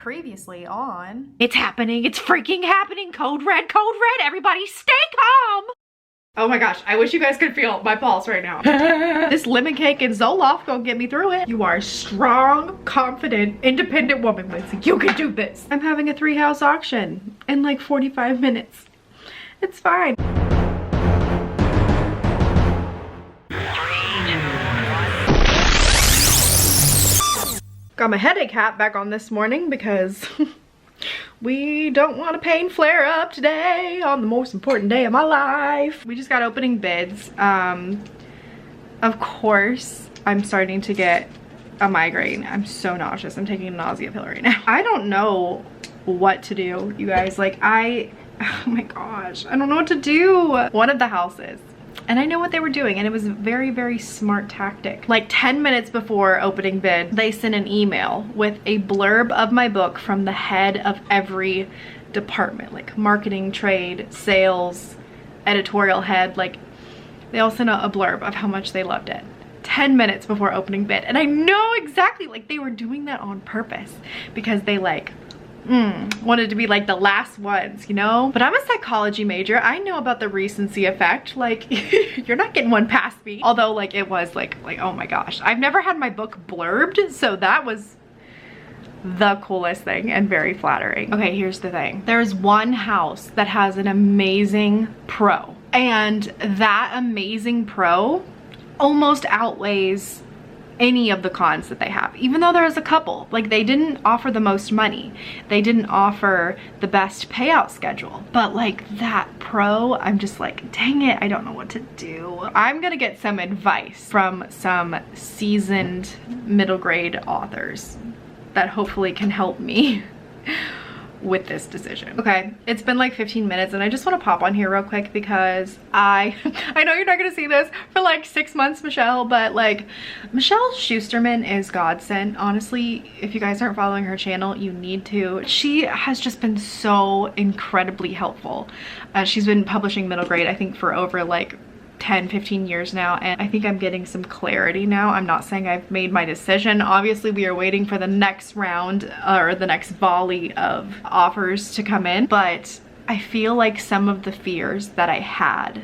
Previously on... It's happening. It's freaking happening. Code red, everybody stay calm. Oh my gosh, I wish you guys could feel my pulse right now. This lemon cake and Zoloft gonna get me through it. You are a strong, confident, independent woman, Lindsay. You can do this. I'm having a 3-house auction in like 45 minutes. It's fine. Got my headache hat back on this morning because we don't want a pain flare up today on the most important day of my life. We just got opening bids. Of course, I'm starting to get a migraine. I'm so nauseous. I'm taking a nausea pill right now. I don't know what to do, you guys. Like oh my gosh, I don't know what to do. One of the houses, and I know what they were doing, and it was a very, very smart tactic. Like 10 minutes before opening bid, they sent an email with a blurb of my book from the head of every department, like marketing, trade, sales, editorial head. Like they all sent a blurb of how much they loved it 10 minutes before opening bid. And I know exactly, like they were doing that on purpose because they like wanted to be like the last ones, you know? But I'm a psychology major. I know about the recency effect. Like you're not getting one past me. Although like it was like oh my gosh, I've never had my book blurbed, so that was the coolest thing and very flattering. Okay, here's the thing. There's one house that has an amazing pro, and that amazing pro almost outweighs any of the cons that they have, even though there's a couple. Like they didn't offer the most money, they didn't offer the best payout schedule, but like that pro, I'm just like, dang it, I don't know what to do. I'm gonna get some advice from some seasoned middle grade authors that hopefully can help me with this decision. Okay, it's been like 15 minutes and I just want to pop on here real quick because I know you're not gonna see this for like 6 months, Michelle, but like Michelle Schusterman is godsend. Honestly, if you guys aren't following her channel, you need to. She has just been so incredibly helpful. She's been publishing middle grade, I think, for over like 10-15 years now, and I think I'm getting some clarity now. I'm not saying I've made my decision. Obviously we are waiting for the next round or the next volley of offers to come in, but I feel like some of the fears that I had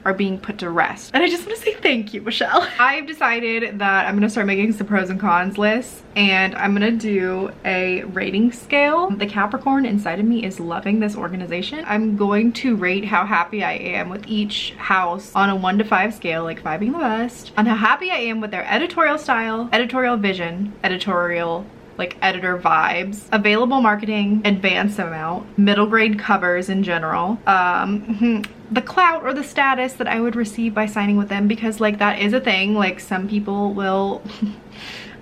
are being put to rest, and I just want to say thank you, Michelle. I've decided that I'm gonna start making some pros and cons lists, and I'm gonna do a rating scale. The Capricorn inside of me is loving this organization. I'm going to rate how happy I am with each house on a 1 to 5 scale, like 5 being the best, on how happy I am with their editorial style, editorial vision, editorial like editor vibes, available marketing, advance amount, middle grade covers in general, the clout or the status that I would receive by signing with them, because like that is a thing. Like some people will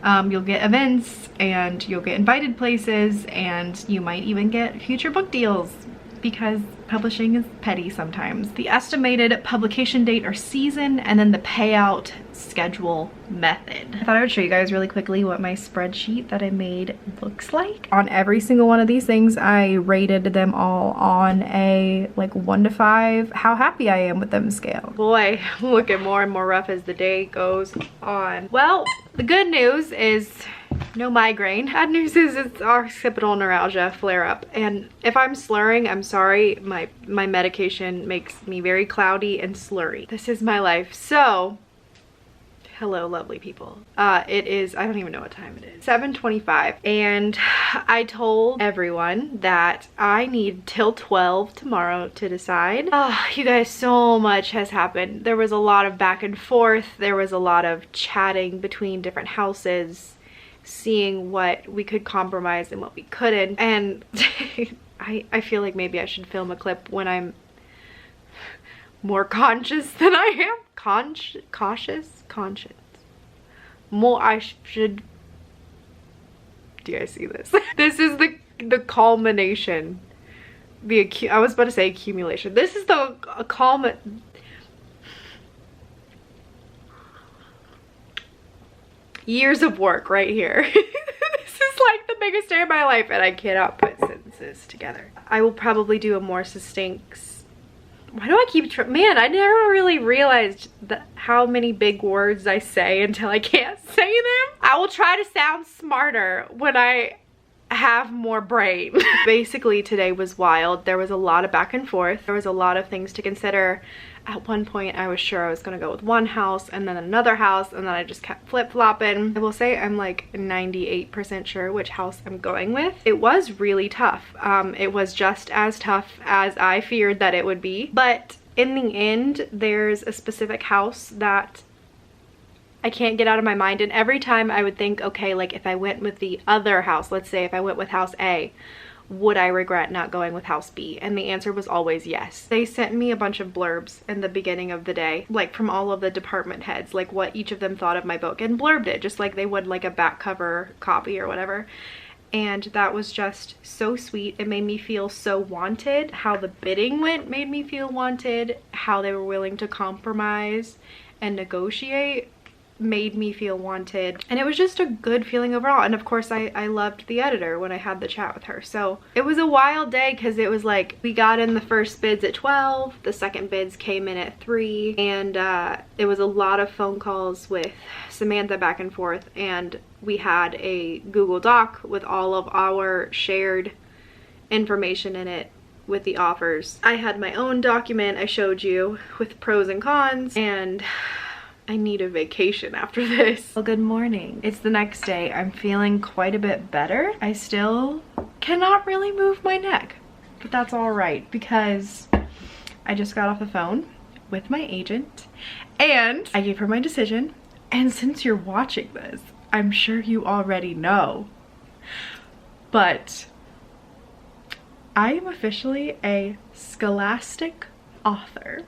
you'll get events and you'll get invited places and you might even get future book deals because publishing is petty sometimes. The estimated publication date or season, and then the payout schedule method. I thought I would show you guys really quickly what my spreadsheet that I made looks like. On every single one of these things, I rated them all on a like 1 to 5 how happy I am with them scale. Boy, I'm looking more and more rough as the day goes on. Well, the good news is no migraine. Bad news is it's occipital neuralgia flare up, and if I'm slurring, I'm sorry. My medication makes me very cloudy and slurry. This is my life. So hello, lovely people. It is, I don't even know what time it is, 7:25, and I told everyone that I need till 12 tomorrow to decide. You guys, so much has happened. There was a lot of back and forth. There was a lot of chatting between different houses, seeing what we could compromise and what we couldn't, and I feel like maybe I should film a clip when I'm more conscious than I am. Conscience. More, I should. Do you guys see this? This is the culmination. I was about to say accumulation. This is the years of work right here. This is like the biggest day of my life, and I cannot put sentences together. I will probably do a more succinct. Why do I keep man, I never really realized how many big words I say until I can't say them. I will try to sound smarter when I have more brain. Basically today was wild. There was a lot of back and forth. There was a lot of things to consider. At one point I was sure I was gonna go with one house and then another house, and then I just kept flip-flopping. I will say I'm like 98% sure which house I'm going with. It was really tough. It was just as tough as I feared that it would be, but in the end there's a specific house that I can't get out of my mind, and every time I would think, okay, like if I went with the other house, let's say if I went with house A, would I regret not going with house B? And the answer was always yes. They sent me a bunch of blurbs in the beginning of the day, like from all of the department heads, like what each of them thought of my book, and blurbed it just like they would like a back cover copy or whatever. And that was just so sweet. It made me feel so wanted. How the bidding went made me feel wanted. How they were willing to compromise and negotiate made me feel wanted, and it was just a good feeling overall. And of course I loved the editor when I had the chat with her. So it was a wild day because it was like we got in the first bids at 12, the second bids came in at 3, and it was a lot of phone calls with Samantha back and forth, and we had a Google Doc with all of our shared information in it with the offers. I had my own document I showed you with pros and cons, and I need a vacation after this. Well, good morning. It's the next day. I'm feeling quite a bit better. I still cannot really move my neck, but that's all right because I just got off the phone with my agent and I gave her my decision. And since you're watching this, I'm sure you already know, but I am officially a Scholastic author.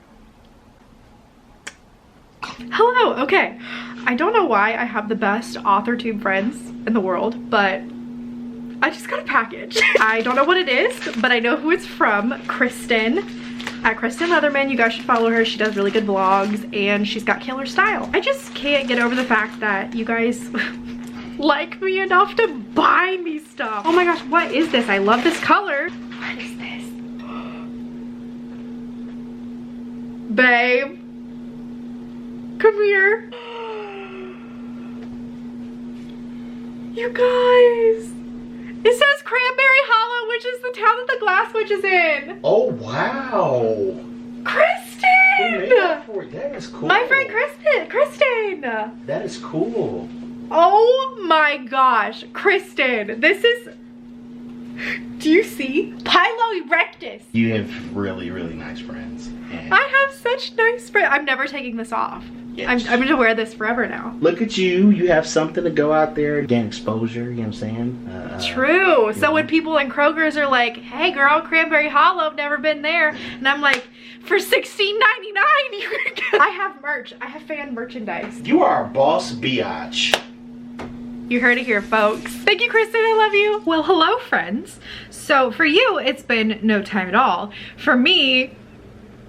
Hello. Okay, I don't know why I have the best Authortube friends in the world, but I just got a package. I don't know what it is, but I know who it's from. Kristen at Kristen Leatherman. You guys should follow her. She does really good vlogs and she's got killer style. I just can't get over the fact that you guys like me enough to buy me stuff. Oh my gosh, what is this? I love this color. What is this? Babe, come here. You guys, it says Cranberry Hollow, which is the town that the Glass Witch is in. Oh wow, Kristen! who made that for you? That is cool. My friend Kristen. That is cool. Oh my gosh, Kristen, this is, do you see? Pilo Erectus. You have really, really nice friends. And I have such nice friends. I'm never taking this off. yes. I'm gonna wear this forever now. Look at you. You have something to go out there, gain exposure, you know what I'm saying? True. So know. when people in Kroger's are like, hey girl, Cranberry Hollow, I've never been there. And I'm like, for $16.99 you can get. I have merch. I have fan merchandise. You are a boss biatch. You heard it here, folks. Thank you, Kristen. I love you. Well, hello, friends. So for you, it's been no time at all. For me,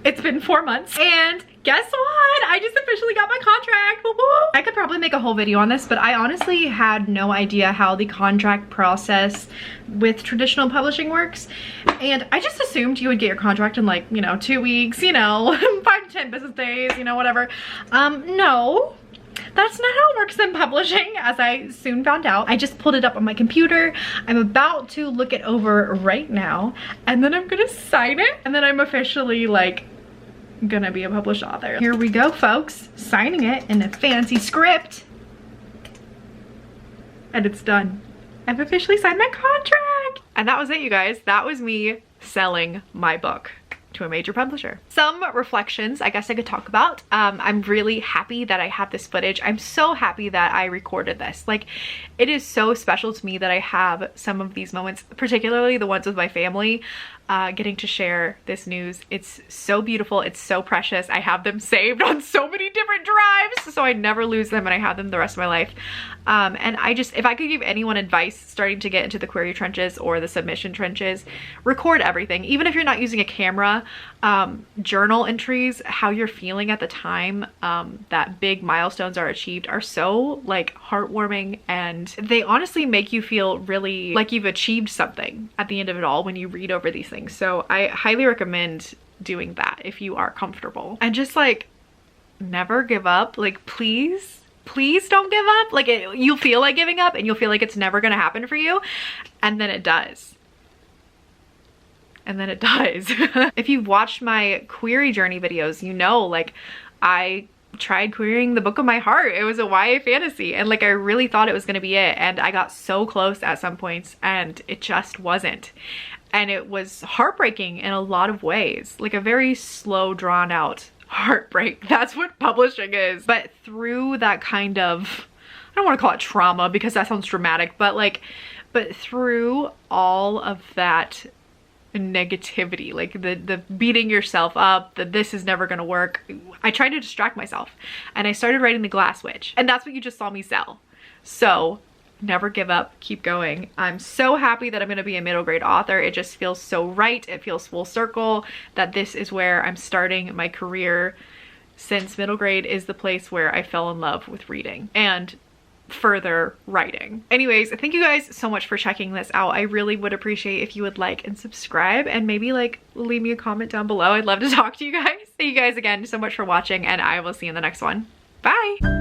it's been 4 months. And guess what? I just officially got my contract. Woo-hoo. I could probably make a whole video on this, but I honestly had no idea how the contract process with traditional publishing works. And I just assumed you would get your contract in like, 2 weeks, 5 to 10 business days, whatever. No. That's not how it works in publishing, as I soon found out. I just pulled it up on my computer. I'm about to look it over right now, and then I'm gonna sign it, and then I'm officially like gonna be a published author. Here we go, folks. Signing it in a fancy script. And it's done. I've officially signed my contract. And that was it, you guys. That was me selling my book to a major publisher. Some reflections I guess I could talk about. I'm really happy that I have this footage. I'm so happy that I recorded this. Like, it is so special to me that I have some of these moments, particularly the ones with my family, getting to share this news. It's so beautiful. It's so precious. I have them saved on so many different drives, so I never lose them, and I have them the rest of my life. And I just, if I could give anyone advice starting to get into the query trenches or the submission trenches, record everything. Even if you're not using a camera, journal entries, how you're feeling at the time that big milestones are achieved are so like heartwarming, and they honestly make you feel really like you've achieved something at the end of it all when you read over these things. So I highly recommend doing that if you are comfortable. And just like never give up. Like, please please don't give up. Like you'll feel like giving up and you'll feel like it's never gonna happen for you. And then it does. And then it does. If you've watched my query journey videos, you know, like I tried querying the book of my heart. It was a YA fantasy and like I really thought it was gonna be it, and I got so close at some points and it just wasn't. And it was heartbreaking in a lot of ways, like a very slow, drawn out heartbreak. That's what publishing is. But through that kind of, I don't want to call it trauma because that sounds dramatic, but through all of that negativity, like the beating yourself up, that this is never gonna work, I tried to distract myself and I started writing The Glass Witch, and that's what you just saw me sell. So never give up, keep going. I'm so happy that I'm gonna be a middle grade author. It just feels so right. It feels full circle that this is where I'm starting my career, since middle grade is the place where I fell in love with reading and further writing. Anyways, thank you guys so much for checking this out. I really would appreciate if you would like and subscribe and maybe like leave me a comment down below. I'd love to talk to you guys. Thank you guys again so much for watching, and I will see you in the next one. Bye.